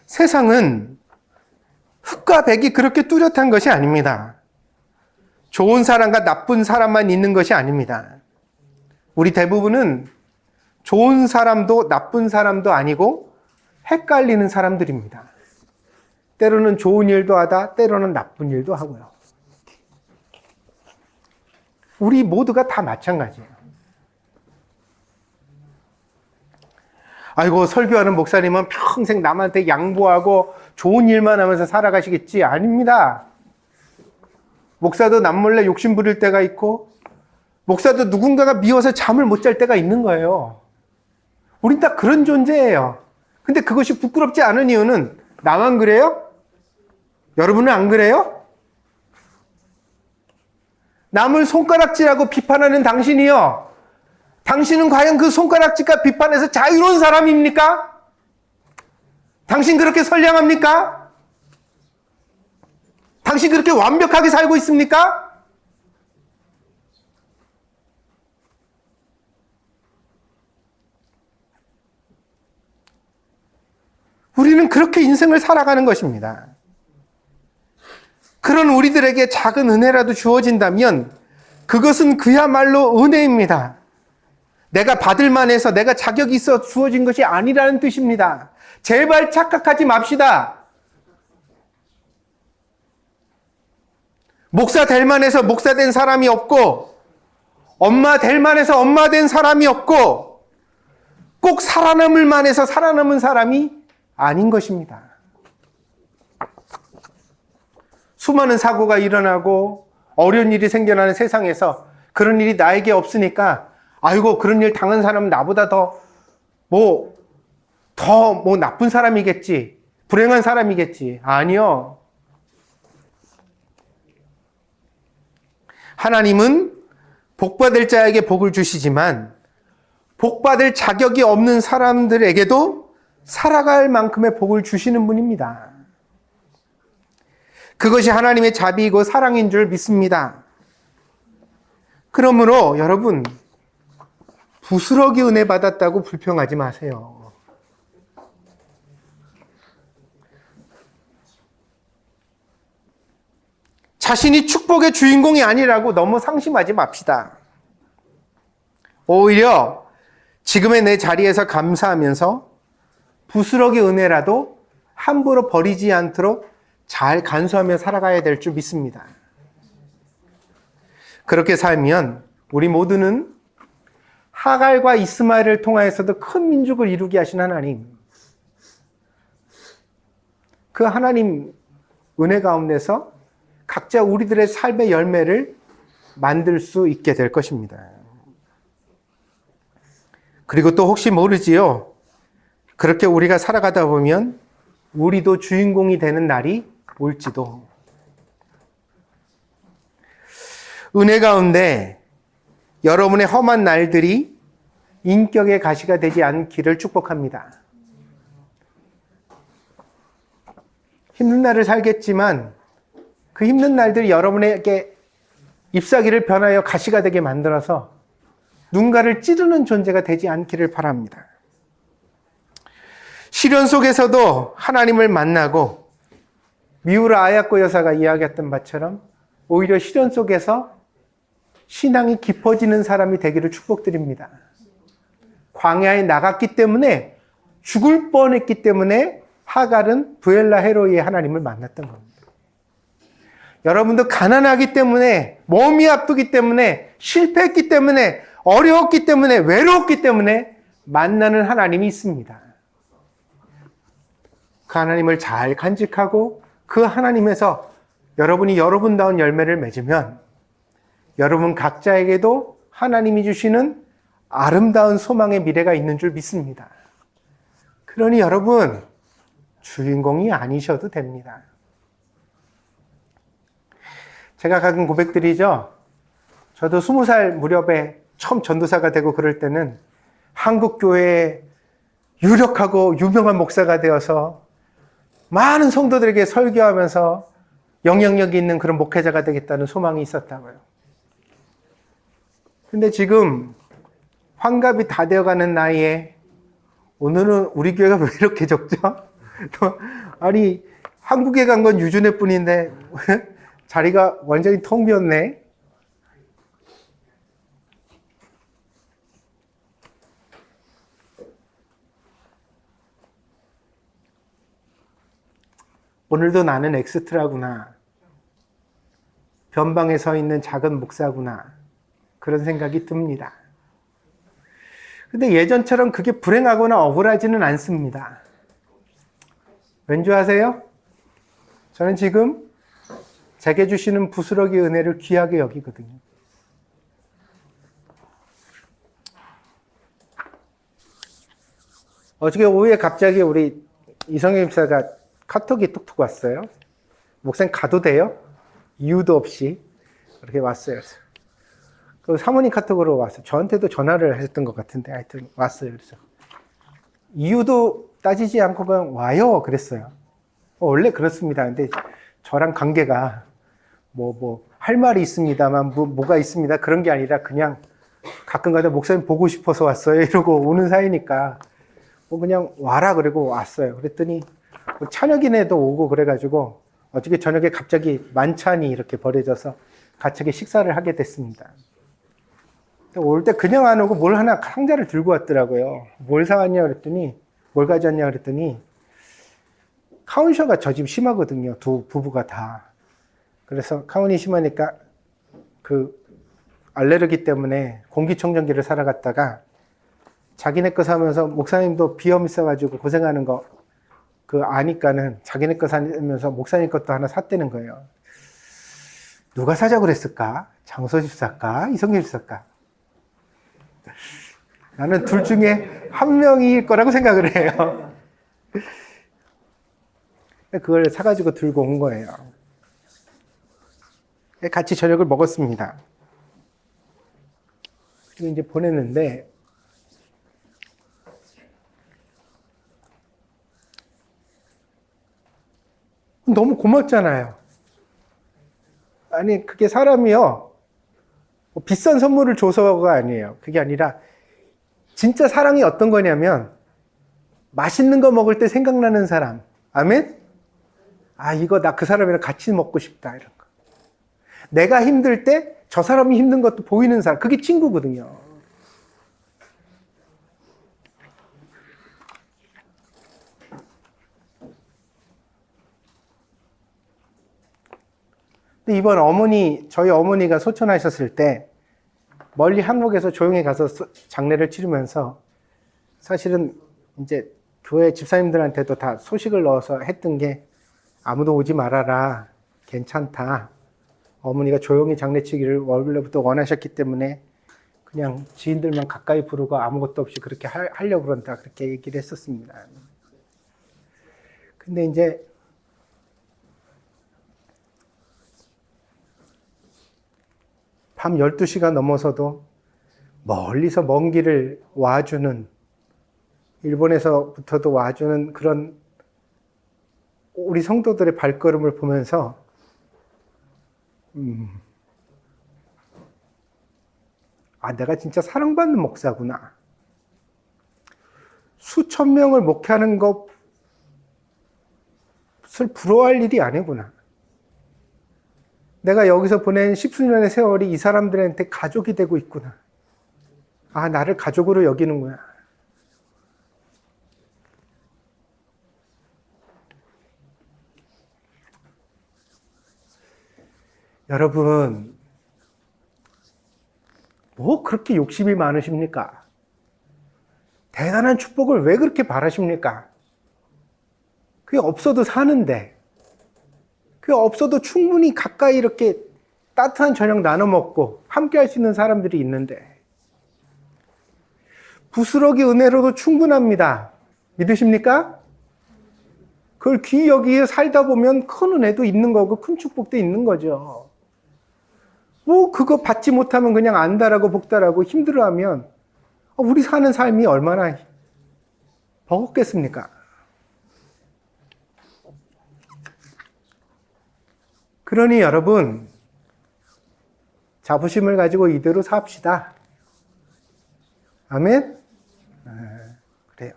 세상은 흑과 백이 그렇게 뚜렷한 것이 아닙니다. 좋은 사람과 나쁜 사람만 있는 것이 아닙니다. 우리 대부분은 좋은 사람도 나쁜 사람도 아니고 헷갈리는 사람들입니다. 때로는 좋은 일도 하다, 때로는 나쁜 일도 하고요. 우리 모두가 다 마찬가지예요. 아이고, 설교하는 목사님은 평생 남한테 양보하고 좋은 일만 하면서 살아가시겠지? 아닙니다. 목사도 남몰래 욕심 부릴 때가 있고, 목사도 누군가가 미워서 잠을 못 잘 때가 있는 거예요. 우린 다 그런 존재예요. 근데 그것이 부끄럽지 않은 이유는 나만 그래요? 여러분은 안 그래요? 남을 손가락질하고 비판하는 당신이요. 당신은 과연 그 손가락질과 비판에서 자유로운 사람입니까? 당신 그렇게 선량합니까? 당신 그렇게 완벽하게 살고 있습니까? 우리는 그렇게 인생을 살아가는 것입니다. 그런 우리들에게 작은 은혜라도 주어진다면 그것은 그야말로 은혜입니다. 내가 받을 만해서 내가 자격이 있어 주어진 것이 아니라는 뜻입니다. 제발 착각하지 맙시다. 목사 될 만해서 목사 된 사람이 없고, 엄마 될 만해서 엄마 된 사람이 없고, 꼭 살아남을 만해서 살아남은 사람이 아닌 것입니다. 수많은 사고가 일어나고 어려운 일이 생겨나는 세상에서 그런 일이 나에게 없으니까 아이고, 그런 일 당한 사람은 나보다 더 나쁜 사람이겠지, 불행한 사람이겠지. 아니요. 하나님은 복받을 자에게 복을 주시지만 복받을 자격이 없는 사람들에게도 살아갈 만큼의 복을 주시는 분입니다. 그것이 하나님의 자비이고 사랑인 줄 믿습니다. 그러므로 여러분, 부스러기 은혜 받았다고 불평하지 마세요. 자신이 축복의 주인공이 아니라고 너무 상심하지 맙시다. 오히려 지금의 내 자리에서 감사하면서 부스러기 은혜라도 함부로 버리지 않도록 잘 간수하며 살아가야 될 줄 믿습니다. 그렇게 살면 우리 모두는 하갈과 이스마엘을 통하여서도 큰 민족을 이루게 하신 하나님, 그 하나님 은혜 가운데서 각자 우리들의 삶의 열매를 만들 수 있게 될 것입니다. 그리고 또 혹시 모르지요, 그렇게 우리가 살아가다 보면 우리도 주인공이 되는 날이 올지도. 은혜 가운데 여러분의 험한 날들이 인격의 가시가 되지 않기를 축복합니다. 힘든 날을 살겠지만 그 힘든 날들이 여러분에게 잎사귀를 변하여 가시가 되게 만들어서 누군가를 찌르는 존재가 되지 않기를 바랍니다. 시련 속에서도 하나님을 만나고 미우라 아야코 여사가 이야기했던 바처럼 오히려 시련 속에서 신앙이 깊어지는 사람이 되기를 축복드립니다. 광야에 나갔기 때문에, 죽을 뻔했기 때문에 하갈은 부엘라 헤로이의 하나님을 만났던 겁니다. 여러분도 가난하기 때문에, 몸이 아프기 때문에, 실패했기 때문에, 어려웠기 때문에, 외로웠기 때문에 만나는 하나님이 있습니다. 그 하나님을 잘 간직하고 그 하나님에서 여러분이 여러분다운 열매를 맺으면 여러분 각자에게도 하나님이 주시는 아름다운 소망의 미래가 있는 줄 믿습니다. 그러니 여러분, 주인공이 아니셔도 됩니다. 제가 가끔 고백드리죠. 저도 20살 무렵에 처음 전도사가 되고 그럴 때는 한국 교회에 유력하고 유명한 목사가 되어서 많은 성도들에게 설교하면서 영향력이 있는 그런 목회자가 되겠다는 소망이 있었다고요. 근데 지금 환갑이 다 되어가는 나이에 오늘은 우리 교회가 왜 이렇게 적죠? 아니, 한국에 간 건 유준혜 뿐인데 자리가 완전히 텅 비었네. 오늘도 나는 엑스트라구나. 변방에 서 있는 작은 목사구나. 그런 생각이 듭니다. 근데 예전처럼 그게 불행하거나 억울하지는 않습니다. 왠지 아세요? 저는 지금 제게 주시는 부스러기 은혜를 귀하게 여기거든요. 어저께 오후에 갑자기 우리 이성현 집사가 카톡이 뚝뚝 왔어요. 목사님 가도 돼요? 이유도 없이 그렇게 왔어요. 그 사모님 카톡으로 왔어요. 저한테도 전화를 하셨던 것 같은데 하여튼 왔어요. 그래서 이유도 따지지 않고 그냥 와요 그랬어요. 원래 그렇습니다. 근데 저랑 관계가 할 말이 있습니다만 뭐가 있습니다 그런 게 아니라 그냥 가끔가다 목사님 보고 싶어서 왔어요 이러고 오는 사이니까 그냥 와라 그러고 왔어요. 그랬더니 찬혁이네도 오고 그래가지고 어저께 저녁에 갑자기 만찬이 이렇게 벌어져서 같이 식사를 하게 됐습니다. 올 때 그냥 안 오고 뭘 하나 상자를 들고 왔더라고요. 뭘 사왔냐 그랬더니 뭘 가져왔냐 그랬더니 카운셔가 저 집 심하거든요. 두 부부가 다. 그래서 카운이 심하니까 그 알레르기 때문에 공기청정기를 사러 갔다가 자기네 거 사면서 목사님도 비염 있어가지고 고생하는 거 그 아니까는 자기네 거 사면서 목사님 것도 하나 샀다는 거예요. 누가 사자고 그랬을까? 장소 집사일까? 이성길 집사일까? 나는 둘 중에 한 명일 거라고 생각을 해요. 그걸 사가지고 들고 온 거예요. 같이 저녁을 먹었습니다. 그리고 이제 보냈는데 너무 고맙잖아요. 아니 그게 사람이요 비싼 선물을 줘서가 아니에요. 그게 아니라 진짜 사랑이 어떤 거냐면 맛있는 거 먹을 때 생각나는 사람. 아멘? 아 이거 나 그 사람이랑 같이 먹고 싶다 이런 거. 내가 힘들 때 저 사람이 힘든 것도 보이는 사람. 그게 친구거든요. 근데 이번 저희 어머니가 소천하셨을 때 멀리 한국에서 조용히 가서 장례를 치르면서 사실은 이제 교회 집사님들한테도 다 소식을 넣어서 했던 게 아무도 오지 말아라. 괜찮다. 어머니가 조용히 장례치기를 원래부터 원하셨기 때문에 그냥 지인들만 가까이 부르고 아무것도 없이 그렇게 하려고 그런다. 그렇게 얘기를 했었습니다. 근데 이제 밤 12시가 넘어서도 멀리서 먼 길을 와주는 일본에서부터도 와주는 그런 우리 성도들의 발걸음을 보면서 내가 진짜 사랑받는 목사구나. 수천 명을 목회하는 것을 부러워할 일이 아니구나. 내가 여기서 보낸 십수년의 세월이 이 사람들한테 가족이 되고 있구나. 나를 가족으로 여기는구나. 여러분, 뭐 그렇게 욕심이 많으십니까? 대단한 축복을 왜 그렇게 바라십니까? 그게 없어도 사는데, 그게 없어도 충분히 가까이 이렇게 따뜻한 저녁 나눠 먹고 함께 할 수 있는 사람들이 있는데, 부스러기 은혜로도 충분합니다. 믿으십니까? 그걸 귀히 여기에 살다 보면 큰 은혜도 있는 거고 큰 축복도 있는 거죠. 뭐 그거 받지 못하면 그냥 안달하고 복달하고 힘들어하면 우리 사는 삶이 얼마나 버겁겠습니까? 그러니 여러분, 자부심을 가지고 이대로 삽시다. 아멘? 그래요.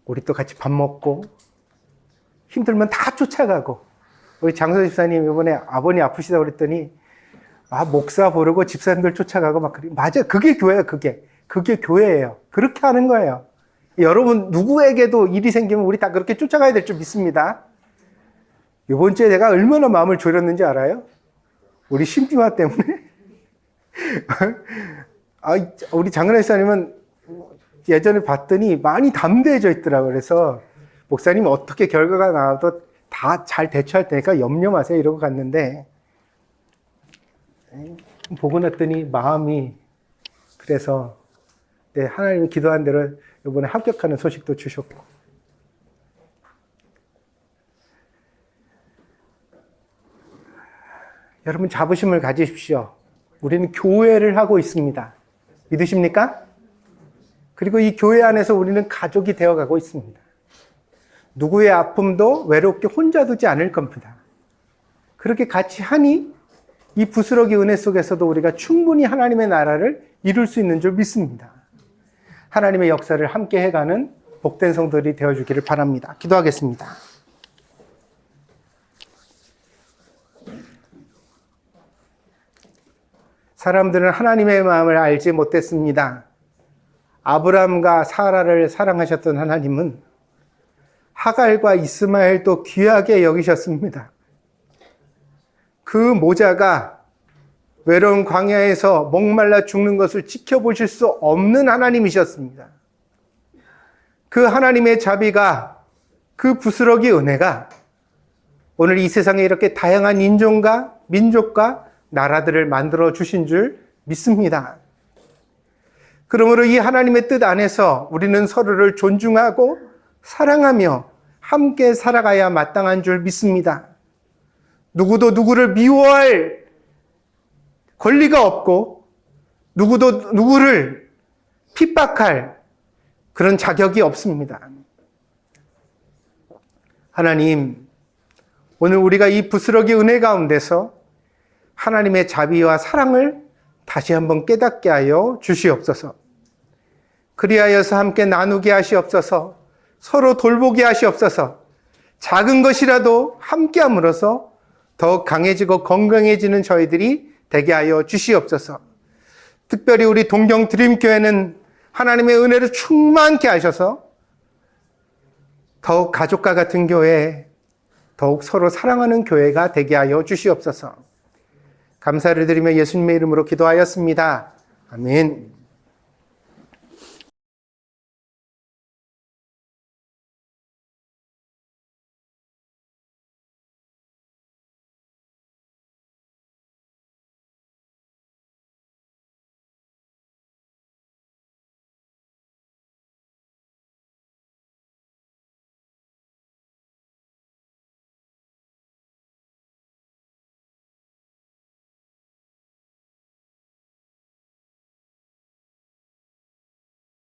우리 또 같이 밥 먹고 힘들면 다 쫓아가고. 우리 장서 집사님 이번에 아버님 아프시다고 그랬더니 목사 부르고 집사님들 쫓아가고 막 그래. 맞아요. 그게 교회예요. 그게 교회예요. 그렇게 하는 거예요. 여러분 누구에게도 일이 생기면 우리 다 그렇게 쫓아가야 될 줄 믿습니다. 이번 주에 내가 얼마나 마음을 졸였는지 알아요? 우리 심지화 때문에. 우리 장근혜 목사님은 예전에 봤더니 많이 담대해져 있더라고요. 그래서 목사님 어떻게 결과가 나와도 다 잘 대처할 테니까 염려 마세요 이러고 갔는데, 보고 났더니 마음이, 그래서 네, 하나님이 기도한 대로 이번에 합격하는 소식도 주셨고, 여러분 자부심을 가지십시오. 우리는 교회를 하고 있습니다. 믿으십니까? 그리고 이 교회 안에서 우리는 가족이 되어가고 있습니다. 누구의 아픔도 외롭게 혼자 두지 않을 겁니다. 그렇게 같이 하니 이 부스러기 은혜 속에서도 우리가 충분히 하나님의 나라를 이룰 수 있는 줄 믿습니다. 하나님의 역사를 함께 해가는 복된 성도들이 되어주기를 바랍니다. 기도하겠습니다. 사람들은 하나님의 마음을 알지 못했습니다. 아브람과 사라를 사랑하셨던 하나님은 하갈과 이스마엘도 귀하게 여기셨습니다. 그 모자가 외로운 광야에서 목말라 죽는 것을 지켜보실 수 없는 하나님이셨습니다. 그 하나님의 자비가, 그 부스러기 은혜가 오늘 이 세상에 이렇게 다양한 인종과 민족과 나라들을 만들어 주신 줄 믿습니다. 그러므로 이 하나님의 뜻 안에서 우리는 서로를 존중하고 사랑하며 함께 살아가야 마땅한 줄 믿습니다. 누구도 누구를 미워할 권리가 없고 누구도 누구를 핍박할 그런 자격이 없습니다. 하나님, 오늘 우리가 이 부스러기 은혜 가운데서 하나님의 자비와 사랑을 다시 한번 깨닫게 하여 주시옵소서. 그리하여서 함께 나누게 하시옵소서. 서로 돌보게 하시옵소서. 작은 것이라도 함께함으로써 더욱 강해지고 건강해지는 저희들이 되게 하여 주시옵소서. 특별히 우리 동경 드림교회는 하나님의 은혜로 충만케 하셔서 더욱 가족과 같은 교회, 더욱 서로 사랑하는 교회가 되게 하여 주시옵소서. 감사를 드리며 예수님의 이름으로 기도하였습니다. 아멘.